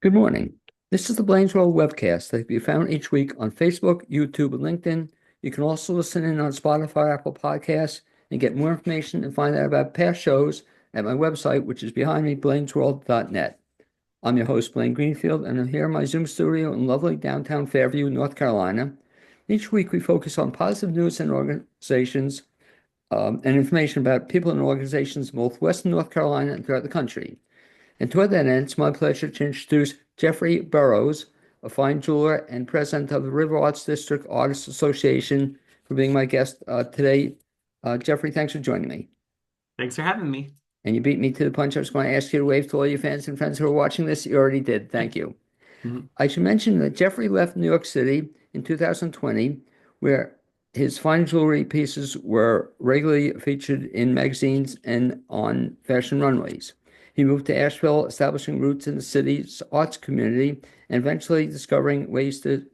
Good morning. This is the BLAINESWORLD webcast that can be found each week on Facebook, YouTube, and LinkedIn. You can also listen in on Spotify, Apple Podcasts, and get more information and find out about past shows at my website, which is behind me, blainesworld.net. I'm your host, Blaine Greenfield, and I'm here in my Zoom studio in lovely downtown Fairview, North Carolina. Each week, we focus on positive news and organizations and information about people and organizations in both Western North Carolina and throughout the country. And toward that end, it's my pleasure to introduce Jeffrey Burroughs, a fine jeweler and president of the River Arts District Artists Association, for being my guest today. Jeffrey, thanks for joining me. Thanks for having me. And you beat me to the punch. I was going to ask you to wave to all your fans and friends who are watching this. You already did. Thank you. Mhm. I should mention that Jeffrey left New York City in 2020, where his fine jewelry pieces were regularly featured in magazines and on fashion runways. He moved to Asheville, establishing roots in the city's arts community, and eventually discovering ways to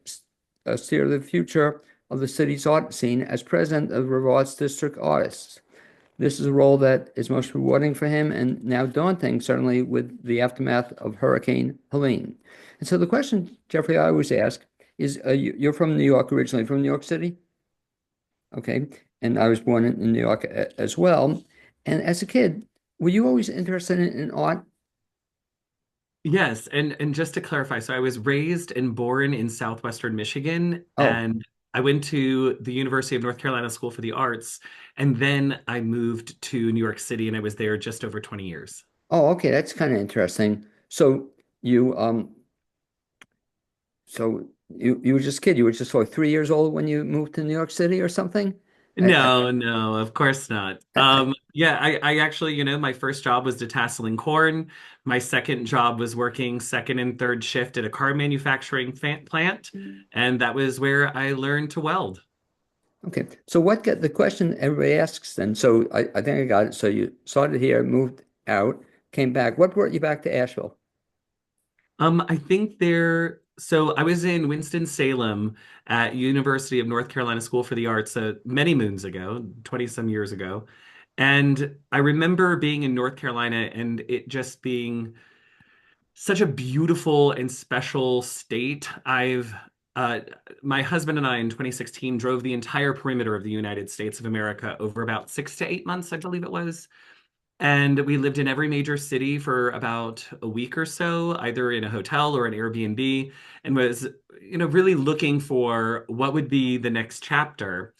steer the future of the city's art scene as president of the River Arts District Artists. This is a role that is most rewarding for him and now daunting, certainly with the aftermath of Hurricane Helene. And so the question, Jeffrey, I always ask is, you're from New York originally, from New York City? Okay. And I was born in New York as well. And as a kid, were you always interested in art? Yes, and just to clarify, so I was raised and born in southwestern Michigan, Oh, and I went to the University of North Carolina School for the Arts, and then I moved to New York City, and I was there just over 20 years. oh, okay. That's kind of interesting. So you, you were just a kid. You were just like 3 years old when you moved to New York City or something? I No, no, of course not. Yeah, I actually, my first job was detasseling corn. My second job was working second and third shift at a car manufacturing plant, and that was where I learned to weld. Okay. So what get the question everybody asks then? So I think I got it. So you started here, moved out, came back. What brought you back to Asheville? I think so I was in Winston-Salem at University of North Carolina School for the Arts many moons ago, 20 some years ago. And I remember being in North Carolina and it just being such a beautiful and special state. Uh, my husband and I in 2016 drove the entire perimeter of the United States of America over about 6 to 8 months, I believe it was. And we lived in every major city for about a week or so, either in a hotel or an Airbnb, and was, really looking for what would be the next chapter.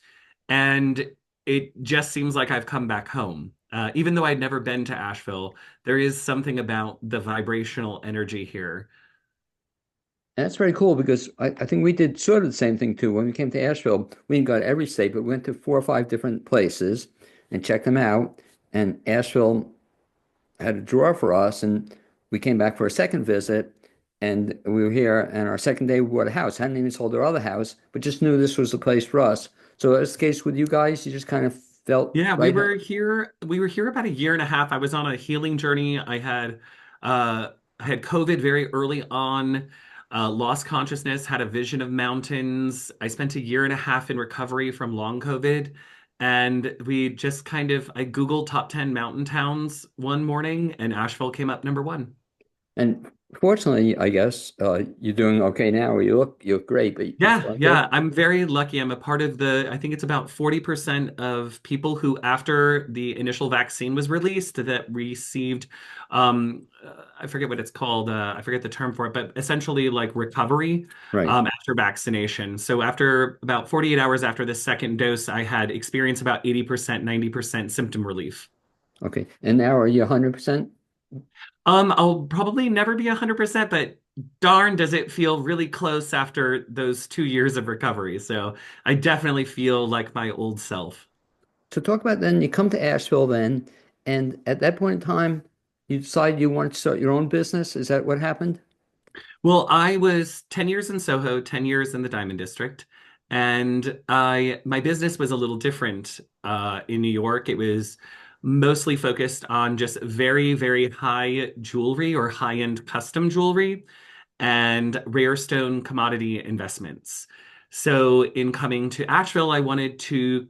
And it just seems like I've come back home. Even though I'd never been to Asheville, there is something about the vibrational energy here. And that's very cool because I think we did sort of the same thing too. When we came to Asheville, we didn't go to every state, but we went to 4 or 5 different places and checked them out. And Asheville had a drawer for us, and we came back for a second visit. And we were here, and our second day we bought a house. Hadn't even sold our other house, but just knew this was the place for us. So that's the case with you guys. You just kind of felt Yeah, we right. were here. We were here about a year and a half. I was on a healing journey. I had COVID very early on, lost consciousness, had a vision of mountains. I spent a year and a half in recovery from long COVID, and we just I Googled top 10 mountain towns one morning, and Asheville came up number one. And fortunately, I guess you're doing okay now. You look great, but you're Yeah, feeling good. yeah, I'm very lucky. I'm a part of I think it's about 40% of people who, after the initial vaccine was released, that received, I forget what it's called, I forget the term for it, but essentially like recovery Right. after vaccination. So after about 48 hours after the second dose, I had experienced about 80%, 90% symptom relief. Okay. And now are you 100%? I'll probably never be 100%, but darn, does it feel really close after those 2 years of recovery. So I definitely feel like my old self. So talk about then you come to Asheville then, and at that point in time, you decide you want to start your own business. Is that what happened? Well, I was 10 years in Soho, 10 years in the Diamond District, and my business was a little different in New York. It was mostly focused on just very, very high jewelry or high-end custom jewelry and rare stone commodity investments. So in coming to Asheville, I wanted to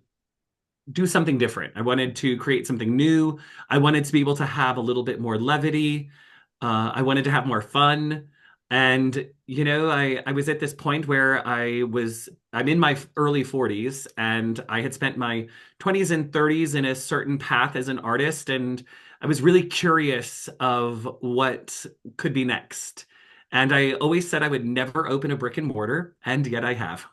do something different. I wanted to create something new. I wanted to be able to have a little bit more levity. I wanted to have more fun. And, I was at this point where I'm in my early 40s and I had spent my 20s and 30s in a certain path as an artist. And I was really curious of what could be next. And I always said I would never open a brick and mortar, and yet I have.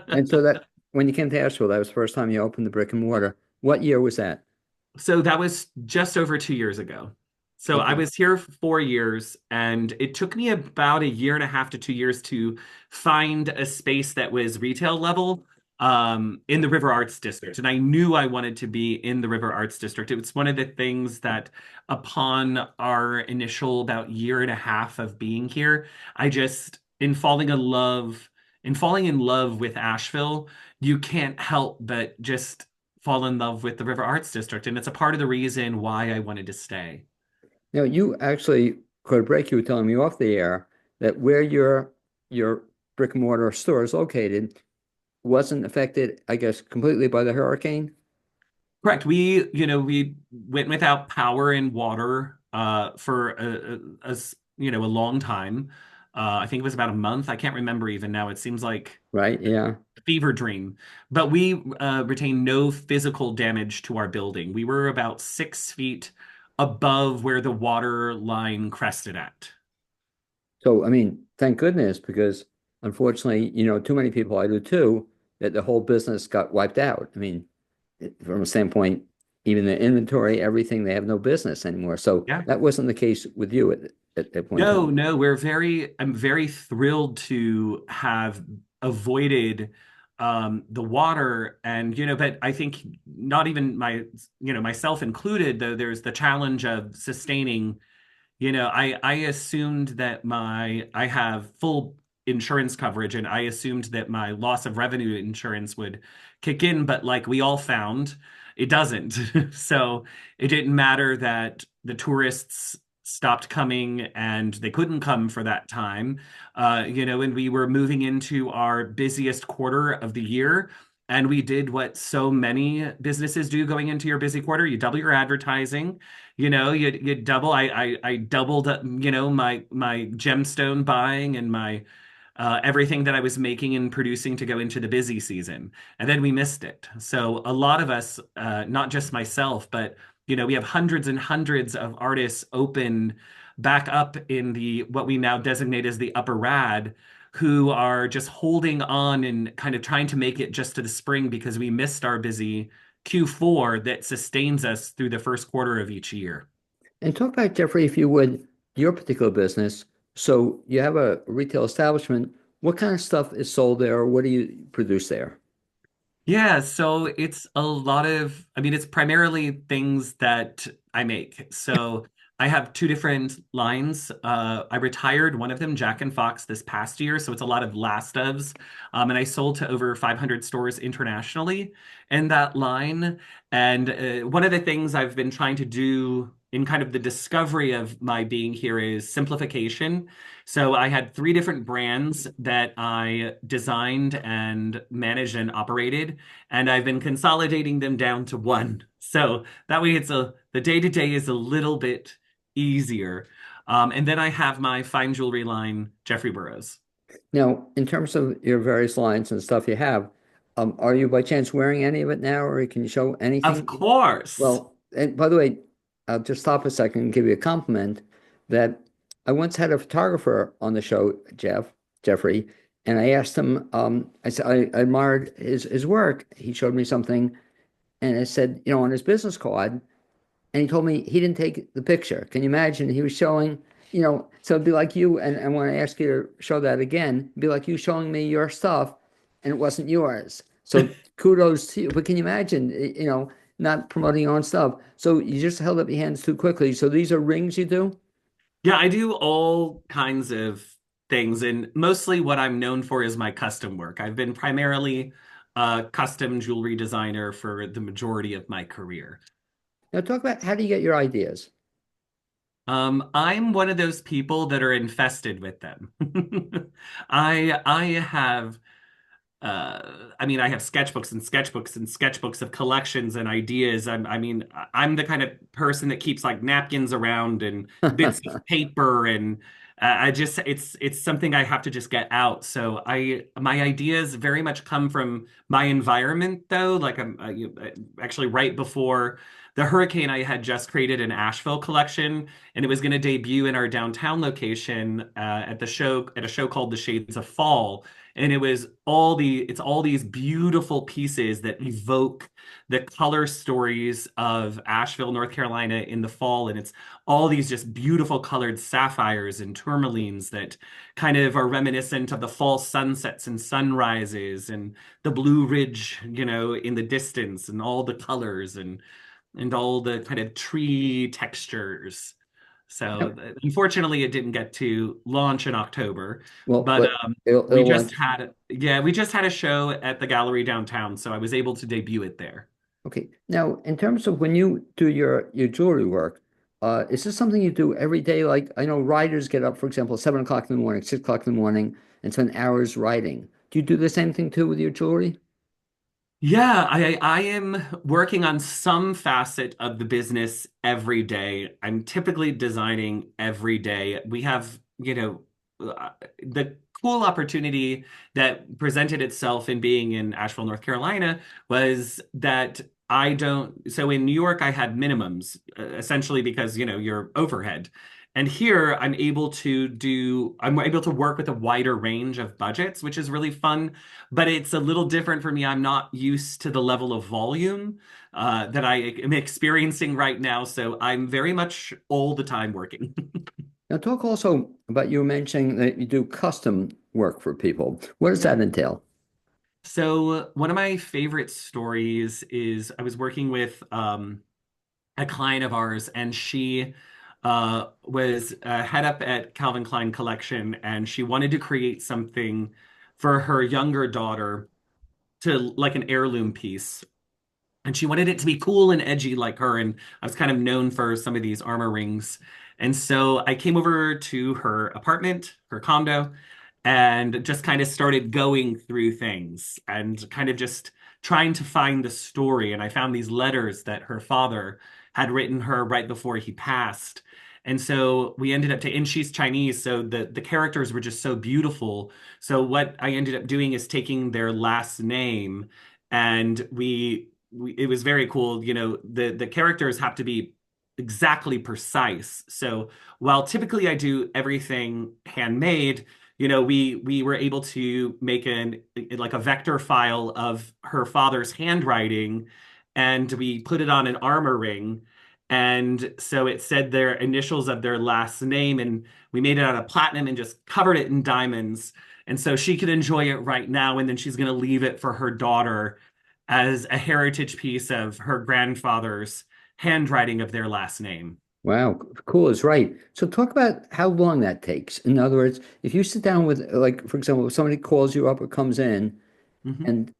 And so that when you came to Asheville, that was the first time you opened the brick and mortar. What year was that? So that was just over 2 years ago. So I Okay. was here for 4 years, and it took me about a year and a half to 2 years to find a space that was retail level in the River Arts District. And I knew I wanted to be in the River Arts District. It was one of the things that, upon our initial about year and a half of being here, I just, in falling in love with Asheville, you can't help but just fall in love with the River Arts District, and it's a part of the reason why I wanted to stay. Now you actually could a break. You were telling me off the air that where your brick and mortar store is located wasn't affected, I guess, completely by the hurricane, Correct. We went without power and water for a long time. I think it was about a month. I can't remember even now. It seems like right? Yeah. a fever dream. But we retained no physical damage to our building. We were about 6 feet above where the water line crested at. So, I mean, thank goodness, because unfortunately, too many people, I do too, that the whole business got wiped out. I mean, from a standpoint, even the inventory, everything, they have no business anymore. So Yeah. that wasn't the case with you at that point in No, time, no, I'm very thrilled to have avoided the water and, but I think not even myself included, though there's the challenge of sustaining. I assumed that I have full insurance coverage, and I assumed that my loss of revenue insurance would kick in, but like we all found, it doesn't. So it didn't matter that the tourists stopped coming and they couldn't come for that time. And we were moving into our busiest quarter of the year. And we did what so many businesses do going into your busy quarter. You double your advertising. You double. I doubled, my gemstone buying and my everything that I was making and producing to go into the busy season, and then we missed it. So a lot of us, not just myself, but we have hundreds and hundreds of artists open back up in the what we now designate as the upper rad, who are just holding on and kind of trying to make it just to the spring because we missed our busy Q4 that sustains us through the first quarter of each year. and talk about, Jeffrey, if you would, your particular business. So you have a retail establishment. What kind of stuff is sold there, or what do you produce there? Yeah, so it's a lot of, I mean, it's primarily things that I make. So I have two different lines. I retired one of them, Jack and Fox, this past year. So it's a lot of last ofs. And I sold to over 500 stores internationally in that line. And one of the things I've been trying to do in kind of the discovery of my being here is simplification. So I had three different brands that I designed and managed and operated, and I've been consolidating them down to one. So that way the day-to-day is a little bit easier. And then I have my fine jewelry line, Jeffrey Burroughs. Now, in terms of your various lines and stuff you have, are you by chance wearing any of it now, or can you show Of anything? course. Well, and by the way, I'll just stop a second and give you a compliment that I once had a photographer on the show, Jeffrey, and I asked him, I said I admired his work. He showed me something, and I said, on his business card, and he told me he didn't take the picture. Can you imagine? He was showing, so it'd be like you, and when I ask you to show that again, it'd be like you showing me your stuff, and it wasn't yours. So kudos to you. But can you imagine, not promoting your own stuff? So you just held up your hands too quickly. So these are rings you do? Yeah, I do all kinds of things, and mostly what I'm known for is my custom work. I've been primarily a custom jewelry designer for the majority of my career. Now talk about how do you get your ideas? I'm one of those people that are infested with them. I have I mean, I have sketchbooks and sketchbooks and sketchbooks of collections and ideas. I mean, I'm the kind of person that keeps like napkins around and bits of paper, and I just it's something I have to just get out. So my ideas very much come from my environment, though. Like actually right before the hurricane, I had just created an Asheville collection, and it was going to debut in our downtown location at a show called The Shades of Fall. And it's all these beautiful pieces that evoke the color stories of Asheville, North Carolina in the fall. And it's all these just beautiful colored sapphires and tourmalines that kind of are reminiscent of the fall sunsets and sunrises and the Blue Ridge, in the distance, and all the colors and all the kind of tree textures. So unfortunately, it didn't get to launch in October, Well, but but it'll launch. we just had a show at the gallery downtown, so I was able to debut it there. Okay. Now, in terms of when you do your jewelry work, is this something you do every day? Like I know writers get up, for example, 7 o'clock in the morning, 6 o'clock in the morning, and spend hours writing. Do you do the same thing too with your jewelry? Yeah, I am working on some facet of the business every day. I'm typically designing every day. We have, the cool opportunity that presented itself in being in Asheville, North Carolina was that I don't, so in New York, I had minimums, essentially because, you're overhead. And here I'm able to work with a wider range of budgets, which is really fun, but it's a little different for me. I'm not used to the level of volume that I am experiencing right now. So I'm very much all the time working. Now, talk also about you mentioning that you do custom work for people. What does that entail? So one of my favorite stories is I was working with a client of ours, and she was head up at Calvin Klein Collection, and she wanted to create something for her younger daughter to like an heirloom piece. And she wanted it to be cool and edgy like her. And I was kind of known for some of these armor rings. And so I came over to her apartment, her condo, and just kind of started going through things and kind of just trying to find the story. And I found these letters that her father had written her right before he passed. And so we ended up to, and she's Chinese, so the characters were just so beautiful. So what I ended up doing is taking their last name, and it was very cool. The characters have to be exactly precise. So while typically I do everything handmade, we were able to make like a vector file of her father's handwriting, and we put it on an armor ring. And so it said their initials of their last name, and we made it out of platinum and just covered it in diamonds. And so she could enjoy it right now, and then she's going to leave it for her daughter as a heritage piece of her grandfather's handwriting of their last name. Wow, cool is right. So talk about how long that takes. In other words, if you sit down with, like, for example, if somebody calls you up or comes in, Mhm. and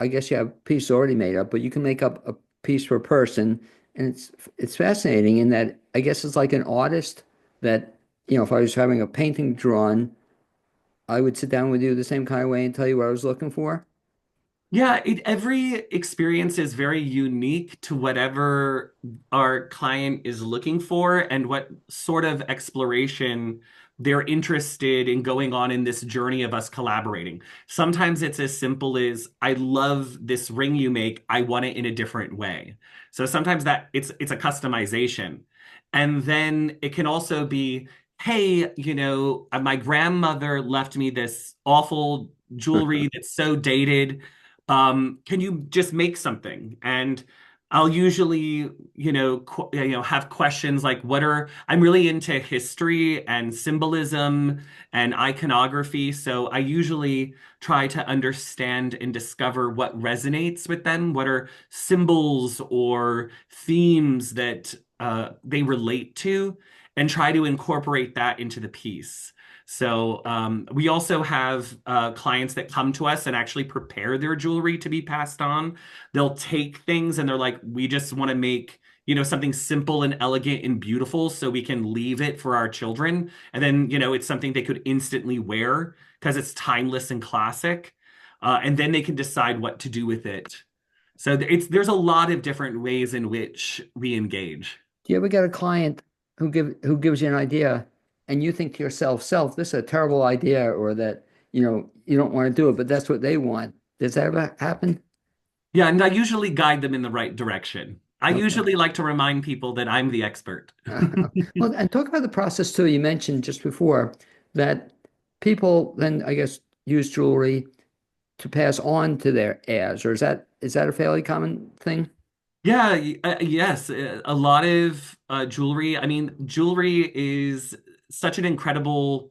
I guess you have a piece already made up, but you can make up a piece per person, and it's fascinating in that I guess it's like an artist that, if I was having a painting drawn, I would sit down with you the same kind of way and tell you what I was looking for. Yeah, every experience is very unique to whatever our client is looking for and what sort of exploration they're interested in going on in this journey of us collaborating. Sometimes it's as simple as, I love this ring you make, I want it in a different way. So sometimes that it's a customization. And then it can also be, hey, my grandmother left me this awful jewelry that's so dated. Can you just make something? And I'll usually, have questions like, I'm really into history and symbolism and iconography. So I usually try to understand and discover what resonates with them. What are symbols or themes that they relate to, and try to incorporate that into the piece. So we also have clients that come to us and actually prepare their jewelry to be passed on. They'll take things and they're like, we just want to make, something simple and elegant and beautiful so we can leave it for our children. And then, it's something they could instantly wear because it's timeless and classic. and then they can decide what to do with it. So there's a lot of different ways in which we engage. Do you ever get a client who gives you an idea and you think to yourself, self, this is a terrible idea, or that, you don't want to do it, but that's what they want. Does that ever happen? Yeah, and I usually guide them in the right direction. I Okay. usually like to remind people that I'm the expert. Well, and talk about the process too. You mentioned just before that people then, I guess, use jewelry to pass on to their heirs, or is that a fairly common thing? Yeah, yes, a lot of jewelry. I mean, jewelry is such an incredible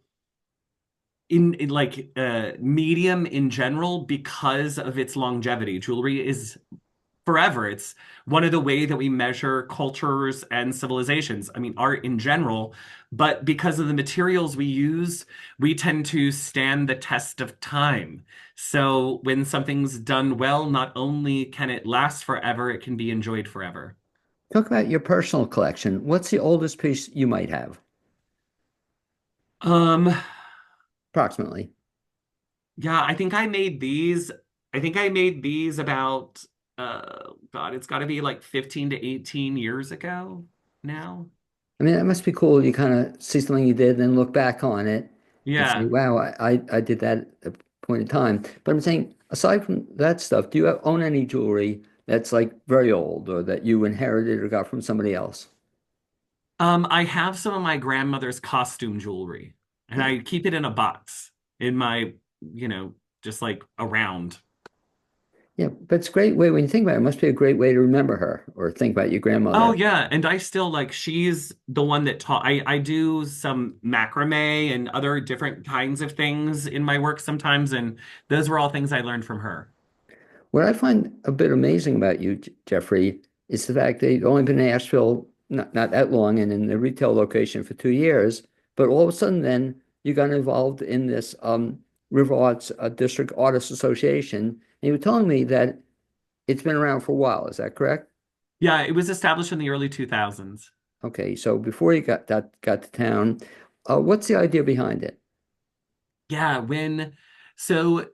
in like medium in general because of its longevity. Jewelry is forever. It's one of the way that we measure cultures and civilizations. I mean, art in general, but because of the materials we use, we tend to stand the test of time. So when something's done well, not only can it last forever, it can be enjoyed forever. Talk about your personal collection. What's the oldest piece you might have, Um, approximately? yeah, I think I made these. I think I made these about God, it's got to be like 15 to 18 years ago now. I mean, that must be cool. You kind of see something you did, then look back on it and say, Yeah. wow, I did that at a point in time. But I'm saying, aside from that stuff, do you own any jewelry that's like very old or that you inherited or got from somebody else? I have some of my grandmother's costume jewelry, and I keep it in a box in my, you know, just like around. Yeah, but it's a great way when you think about it. It must be a great way to remember her or think about your Oh grandmother. yeah, and I still like she's the one that taught I do some macrame and other different kinds of things in my work sometimes, and those were all things I learned from her. What I find a bit amazing about you, Jeffrey, is the fact that you've only been in Asheville not that long and in the retail location for 2 years, but all of a sudden then you got involved in this River Arts District Artists Association. And you were telling me that it's been around for a while. Is that correct? Yeah, it was established in the early 2000s. Okay, so before you got to town, what's the idea behind it? Yeah, when so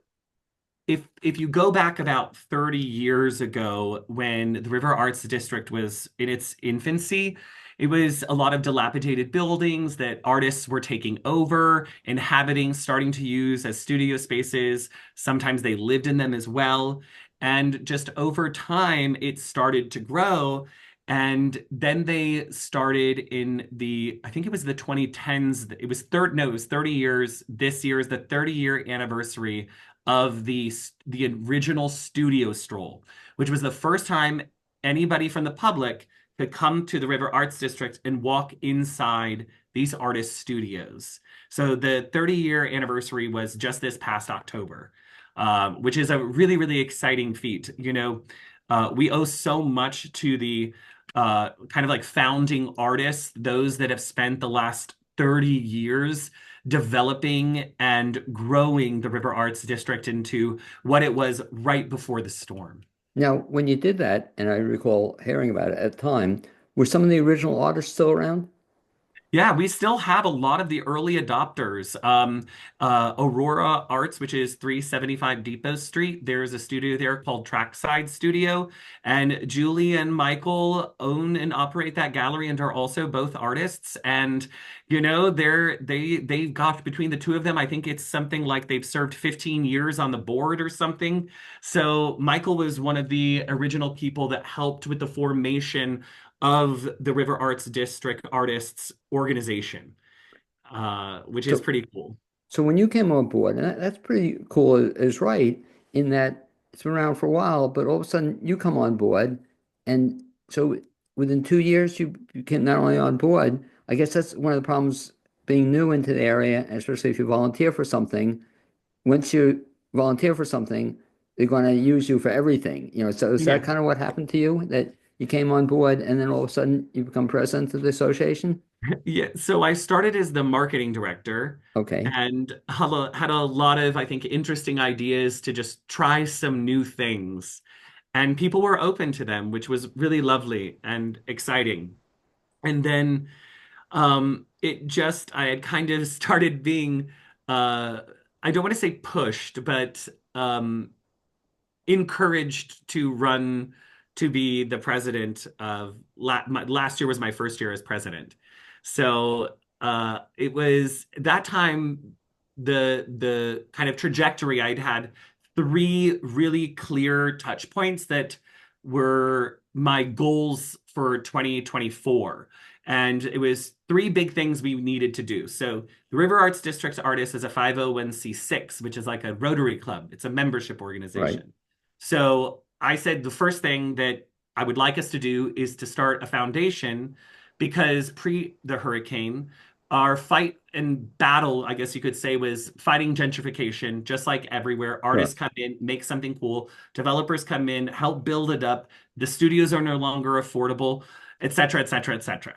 if you go back about 30 years ago when the River Arts District was in its infancy, it was a lot of dilapidated buildings that artists were taking over, inhabiting, starting to use as studio spaces. Sometimes they lived in them as well. And just over time, it started to grow. And then they started in I think it was the 2010s. It was no, it was 30 years. This year is the 30-year anniversary of the original studio stroll, which was the first time anybody from the public could come to the River Arts District and walk inside these artist studios. So the 30-year anniversary was just this past October, which is a really, really exciting feat. We owe so much to the kind of like founding artists, those that have spent the last 30 years developing and growing the River Arts District into what it was right before the storm. Now, when you did that, and I recall hearing about it at the time, were some of the original artists still around? Yeah, we still have a lot of the early adopters. Aurora Arts, which is 375 Depot Street. There's a studio there called Trackside Studio. And Julie and Michael own and operate that gallery and are also both artists. And, they've got between the two of them, I think it's something like they've served 15 years on the board or something. So Michael was one of the original people that helped with the formation of the River Arts District Artists Organization, which is So, pretty cool. so when you came on board, and that's pretty cool, is right, in that it's been around for a while, but all of a sudden you come on board, and so within 2 years you became not only on board. I guess that's one of the problems being new into the area, especially if you volunteer for something. Once you volunteer for something, they're going to use you for everything. So is that Yeah. kind of what happened to you, that you came on board and then all of a sudden you become president of the association? Yeah. So I started as the marketing director Okay. and had a lot of, I think, interesting ideas to just try some new things. And people were open to them, which was really lovely and exciting. And then I had kind of started being, uh, I don't want to say pushed, but encouraged to run to be the president of last year was my first year as president. So it was that time the kind of trajectory I'd had three really clear touch points that were my goals for 2024. And it was three big things we needed to do. So the River Arts District Artists is a 501(c)(6), which is like a Rotary Club. It's a membership Right. organization. So I said the first thing that I would like us to do is to start a foundation because pre the hurricane, our fight and battle, I guess you could say, was fighting gentrification, just like everywhere. Sure. Artists come in, make something cool, developers come in, help build it up. The studios are no longer affordable, et cetera, et cetera, et cetera.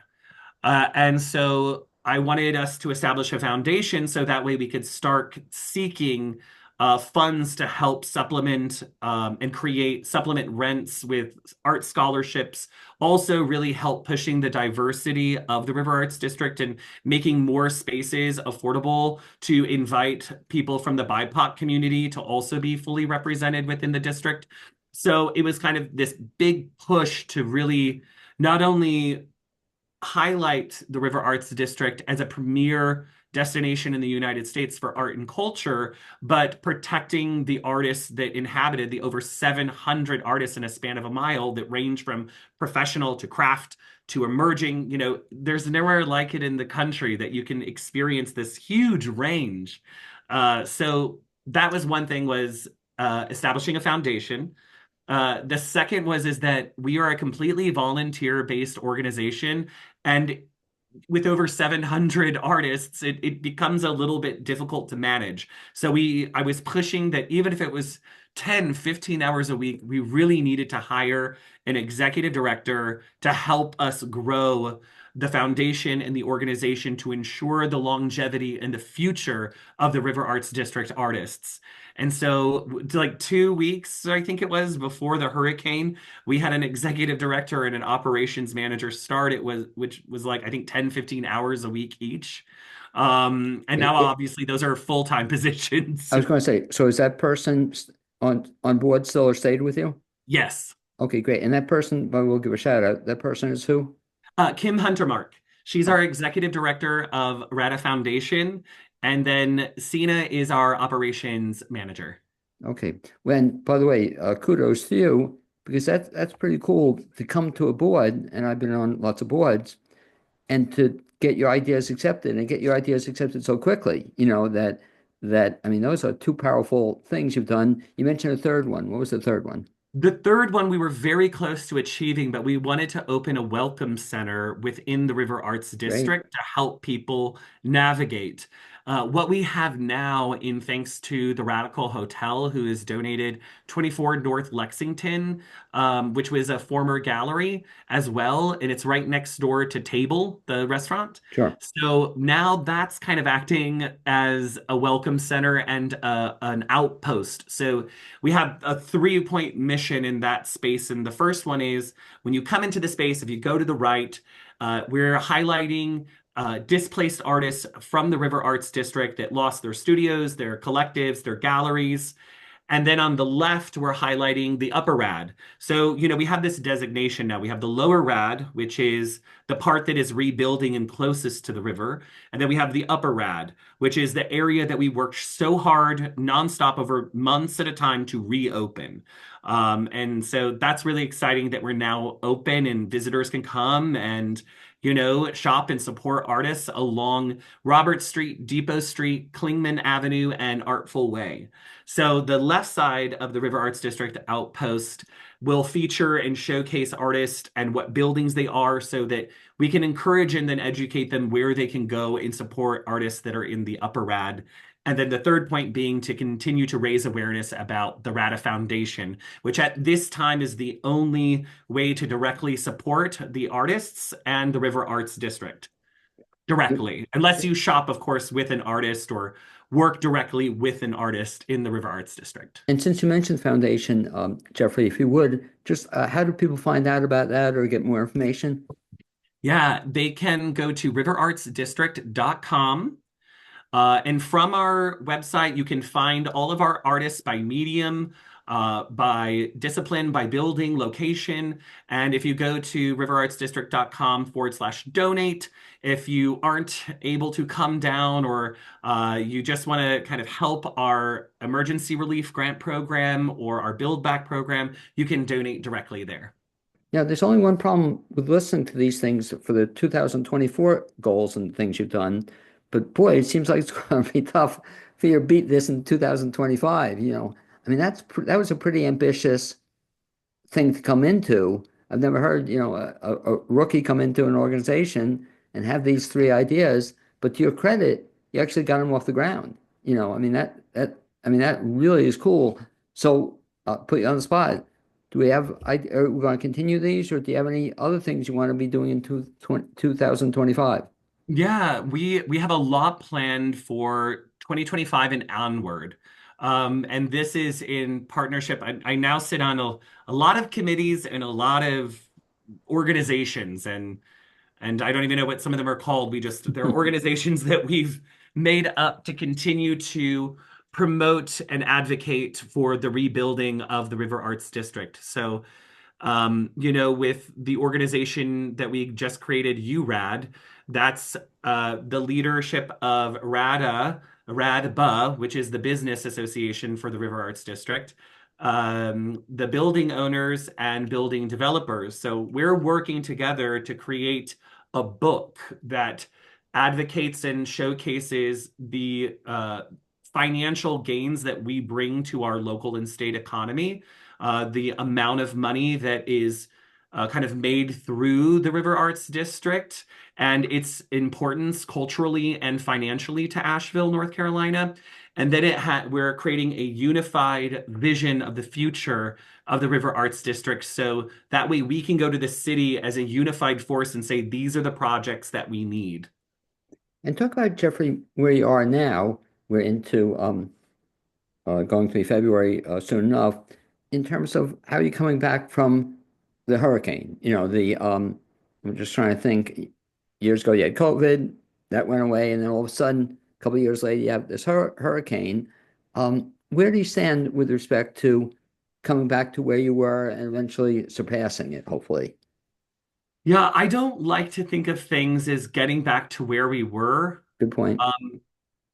And so I wanted us to establish a foundation so that way we could start seeking funds to help supplement and create supplement rents with art scholarships. Also, really help pushing the diversity of the River Arts District and making more spaces affordable to invite people from the BIPOC community to also be fully represented within the district. So it was kind of this big push to really not only highlight the River Arts District as a premier destination in the United States for art and culture, but protecting the artists that inhabited the over 700 artists in a span of a mile that range from professional to craft to emerging. You know, there's nowhere like it in the country that you can experience this huge range. So that was one thing was establishing a foundation. The second was is that we are a completely volunteer-based organization, and with over 700 artists, it becomes a little bit difficult to manage. So I was pushing that even if it was 10, 15 hours a week, we really needed to hire an executive director to help us grow the foundation and the organization to ensure the longevity and the future of the River Arts District artists. And so, like 2 weeks, I think it was, before the hurricane, we had an executive director and an operations manager start. Which was like, I think 10, 15 hours a week each. And now obviously those are full-time I positions. was going to say, so is that person on board still or stayed with you? Yes. Okay, great. And that person, but we'll give a shout out. That person is who? Kim Huntermark. She's Oh, our executive director of Rata Foundation. And then Sina is our operations manager. okay. When, by the way, kudos to you because that's pretty cool to come to a board, and I've been on lots of boards, and to get your ideas accepted and get your ideas accepted so quickly. That I mean, those are two powerful things you've done. You mentioned a third one. What was the third one? The third one we were very close to achieving, but we wanted to open a welcome center within the River Arts Great. District to help people navigate. What we have now, in thanks to the Radical Hotel, who has donated 24 North Lexington, which was a former gallery as well, and it's right next door to Table, the restaurant. Sure. So now that's kind of acting as a welcome center and an outpost. So we have a 3-point mission in that space. And the first one is when you come into the space, if you go to the right, we're highlighting displaced artists from the River Arts District that lost their studios, their collectives, their galleries. And then on the left, we're highlighting the upper rad. So, we have this designation now. We have the lower rad, which is the part that is rebuilding and closest to the river. And then we have the upper rad, which is the area that we worked so hard, nonstop over months at a time to reopen. And so that's really exciting that we're now open and visitors can come and shop and support artists along Robert Street, Depot Street, Klingman Avenue, and Artful Way. So the left side of the River Arts District outpost will feature and showcase artists and what buildings they are so that we can encourage and then educate them where they can go and support artists that are in the upper rad. And then the third point being to continue to raise awareness about the RADA Foundation, which at this time is the only way to directly support the artists and the River Arts District directly, unless you shop, of course, with an artist or work directly with an artist in the River Arts District. And since you mentioned foundation, Jeffrey, if you would, just how do people find out about that or get more information? Yeah, they can go to riverartsdistrict.com. And from our website, you can find all of our artists by medium, by discipline, by building, location. And if you go to riverartsdistrict.com/donate, if you aren't able to come down or you just want to kind of help our emergency relief grant program or our build back program, you can donate directly there. Yeah, there's only one problem with listening to these things for the 2024 goals and things you've done. But boy, it seems like it's going to be tough for you to beat this in 2025. I mean, that was a pretty ambitious thing to come into. I've never heard, a rookie come into an organization and have these three ideas. But to your credit, you actually got them off the ground. I mean I mean that really is cool. So put you on the spot. Do we have, are we going to continue these, or do you have any other things you want to be doing in 2025? Yeah, we have a lot planned for 2025 and onward. And this is in partnership. I now sit on a lot of committees and a lot of organizations, and I don't even know what some of them are called. They're organizations that we've made up to continue to promote and advocate for the rebuilding of the River Arts District. So with the organization that we just created, URAD, that's the leadership of RADBA, which is the business association for the River Arts District, the building owners and building developers. So we're working together to create a book that advocates and showcases the financial gains that we bring to our local and state economy, the amount of money that is kind of made through the River Arts District and its importance culturally and financially to Asheville, North Carolina. And then we're creating a unified vision of the future of the River Arts District. So that way we can go to the city as a unified force and say, these are the projects that we need. And talk about, Jeffrey, where you are now. We're into going to be February soon enough. In terms of how you're coming back from the hurricane, I'm just trying to think. Years ago, you had COVID, that went away, and then all of a sudden, a couple of years later, you have this hurricane. Where do you stand with respect to coming back to where you were and eventually surpassing it, hopefully? Yeah, I don't like to think of things as getting back to where we were. Good point. Um,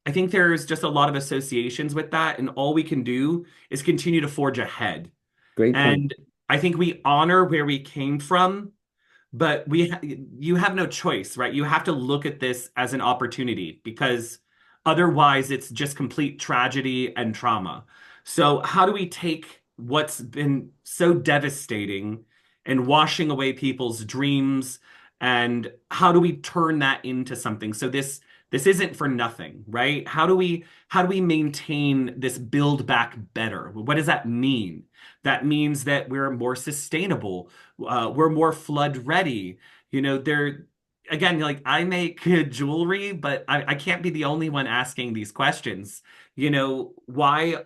I think there's just a lot of associations with that, and all we can do is continue to forge ahead. Great point. And I think we honor where we came from, but you have no choice, right? You have to look at this as an opportunity because otherwise it's just complete tragedy and trauma. So how do we take what's been so devastating and washing away people's dreams, and how do we turn that into something? So this isn't for nothing, right? How do we maintain this build back better? What does that mean? That means that we're more sustainable, we're more flood ready. There again, like I make jewelry, but I can't be the only one asking these questions. Why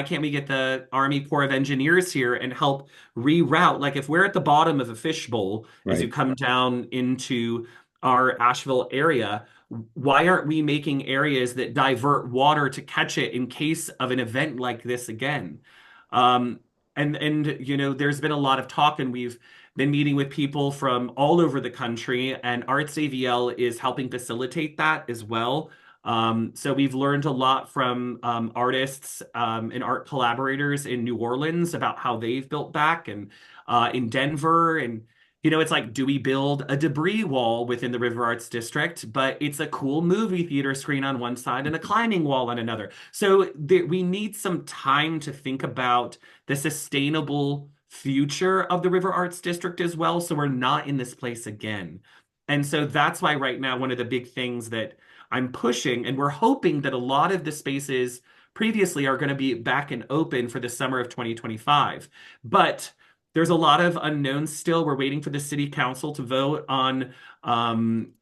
can't we get the Army Corps of Engineers here and help reroute? Like if we're at the bottom of a fishbowl as you Right. come down into our Asheville area, why aren't we making areas that divert water to catch it in case of an event like this again? Um, and there's been a lot of talk, and we've been meeting with people from all over the country, and Arts AVL is helping facilitate that as well. So we've learned a lot from artists and art collaborators in New Orleans about how they've built back, and in Denver. And it's like, do we build a debris wall within the River Arts District? But it's a cool movie theater screen on one side and a climbing wall on another. So we need some time to think about the sustainable future of the River Arts District as well, so we're not in this place again. And so that's why right now, one of the big things that I'm pushing, and we're hoping that a lot of the spaces previously are going to be back and open for the summer of 2025. But there's a lot of unknowns still. We're waiting for the city council to vote on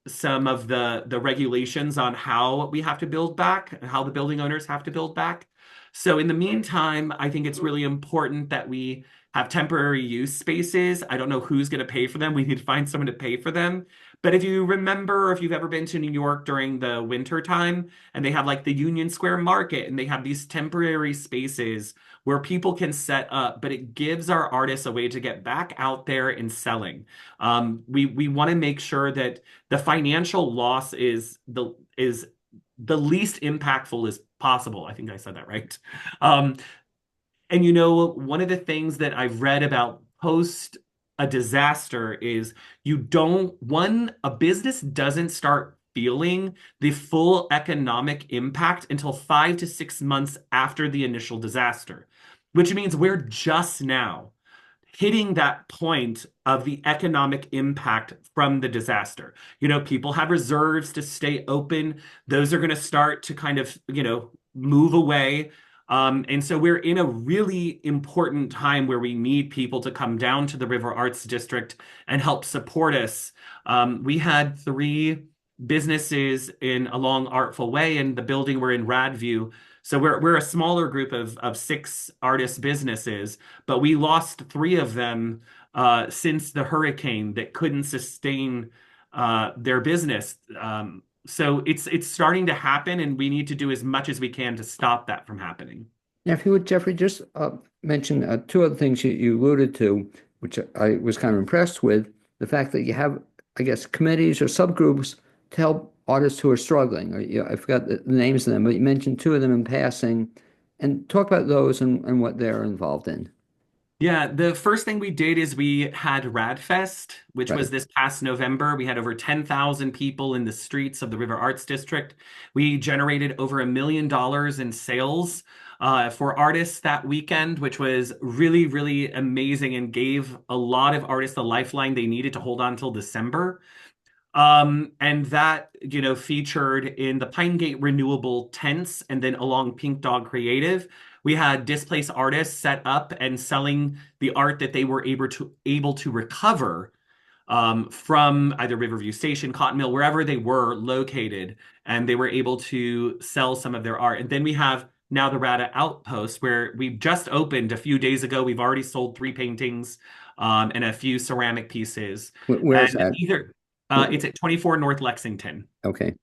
some of the regulations on how we have to build back, and how the building owners have to build back. So in the meantime, I think it's really important that we have temporary use spaces. I don't know who's going to pay for them. We need to find someone to pay for them. But if you remember, if you've ever been to New York during the winter time, and they have like the Union Square Market, and they have these temporary spaces where people can set up, but it gives our artists a way to get back out there and selling. We want to make sure that the financial loss is the least impactful as possible. I think I said that right. Um, and one of the things that I've read about post a disaster is a business doesn't start feeling the full economic impact until 5 to 6 months after the initial disaster, which means we're just now hitting that point of the economic impact from the disaster. People have reserves to stay open. Those are going to start to kind of, move away. And so we're in a really important time where we need people to come down to the River Arts District and help support us. We had three businesses in Along Artful Way, and the building we're in Radview. So we're a smaller group of six artist businesses, but we lost three of them since the hurricane that couldn't sustain their business. So it's starting to happen, and we need to do as much as we can to stop that from happening. Now, if you would, Jeffrey, just mention two other things you alluded to, which I was kind of impressed with, the fact that you have, I guess, committees or subgroups to help artists who are struggling. Or, I forgot the names of them, but you mentioned two of them in passing, and talk about those and what they're involved in. Yeah, the first thing we did is we had Radfest, which was Right. this past November. We had over 10,000 people in the streets of the River Arts District. We generated over $1 million in sales for artists that weekend, which was really, really amazing and gave a lot of artists the lifeline they needed to hold on till December. And that, featured in the Pine Gate Renewable tents and then along Pink Dog Creative. We had displaced artists set up and selling the art that they were able to recover from either Riverview Station, Cotton Mill, wherever they were located, and they were able to sell some of their art. And then we have now the Rada Outpost, where we've just opened a few days ago. We've already sold three paintings and a few ceramic pieces. Where's And that? it's at 24 North Lexington. Okay.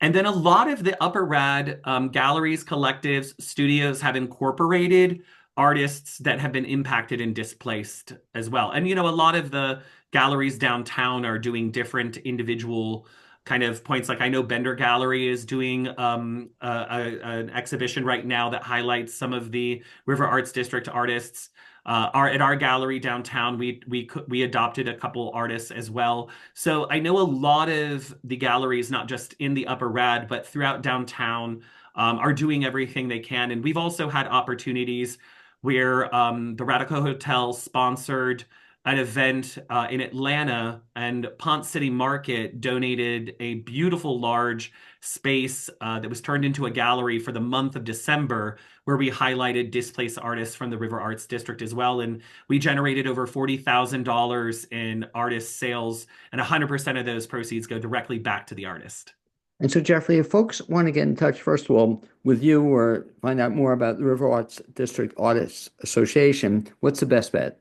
And then a lot of the Upper Rad galleries, collectives, studios have incorporated artists that have been impacted and displaced as well. And, a lot of the galleries downtown are doing different individual kind of points. Like I know Bender Gallery is doing an exhibition right now that highlights some of the River Arts District artists. At our gallery downtown, we adopted a couple artists as well. So I know a lot of the galleries, not just in the Upper Rad, but throughout downtown, are doing everything they can. And we've also had opportunities where the Radico Hotel sponsored an event in Atlanta, and Ponce City Market donated a beautiful large space that was turned into a gallery for the month of December, where we highlighted displaced artists from the River Arts District as well. And we generated over $40,000 in artist sales, and 100% of those proceeds go directly back to the artist. And so, Jeffrey, if folks want to get in touch, first of all, with you or find out more about the River Arts District Artists Association, what's the best bet?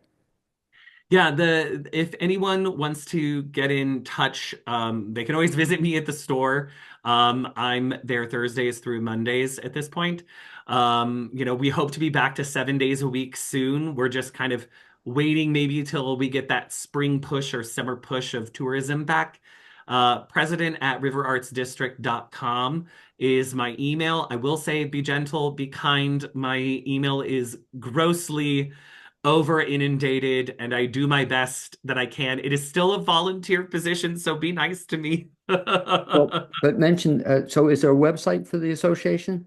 Yeah, if anyone wants to get in touch, they can always visit me at the store. I'm there Thursdays through Mondays at this point. We hope to be back to 7 days a week soon. We're just kind of waiting maybe till we get that spring push or summer push of tourism back. President at riverartsdistrict.com is my email. I will say be gentle, be kind. My email is grossly over inundated, and I do my best that I can. It is still a volunteer position, so be nice to me. Well, but mention, so is there a website for the association?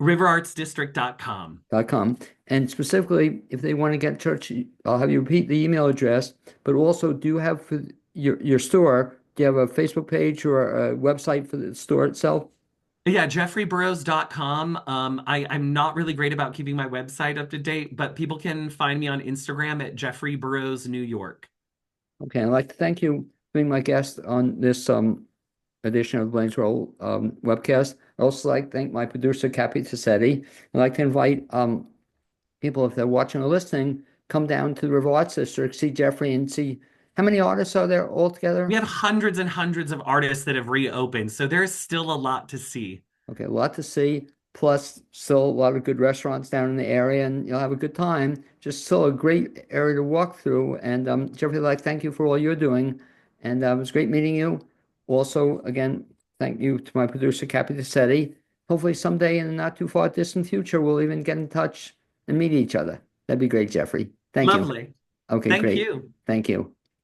riverartsdistrict.com. .com. And specifically, if they want to get in touch, I'll have you repeat the email address, but also do you have for your store, do you have a Facebook page or a website for the store itself? Yeah, jeffreyburroughs.com. I'm not really great about keeping my website up to date, but people can find me on Instagram at Jeffrey Burroughs New York. Okay, I'd like to thank you for being my guest on this edition of Blaine's World webcast. I'd also like to thank my producer, Cappy Tassetti. I'd like to invite people, if they're watching or listening, come down to the River Arts District, see Jeffrey and see How many artists are there We altogether? have hundreds and hundreds of artists that have reopened, so there's still a lot to see. Okay, a lot to see. Plus, still a lot of good restaurants down in the area, and you'll have a good time. Just still a great area to walk through. And Jeffrey, I'd like, thank you for all you're doing. And it was great meeting you. Also, again, thank you to my producer, Cappy DeSetti. Hopefully, someday in the not too far distant future, we'll even get in touch and meet each other. That'd be great, Jeffrey. Thank you. Lovely. Okay, Thank great. you. Thank you.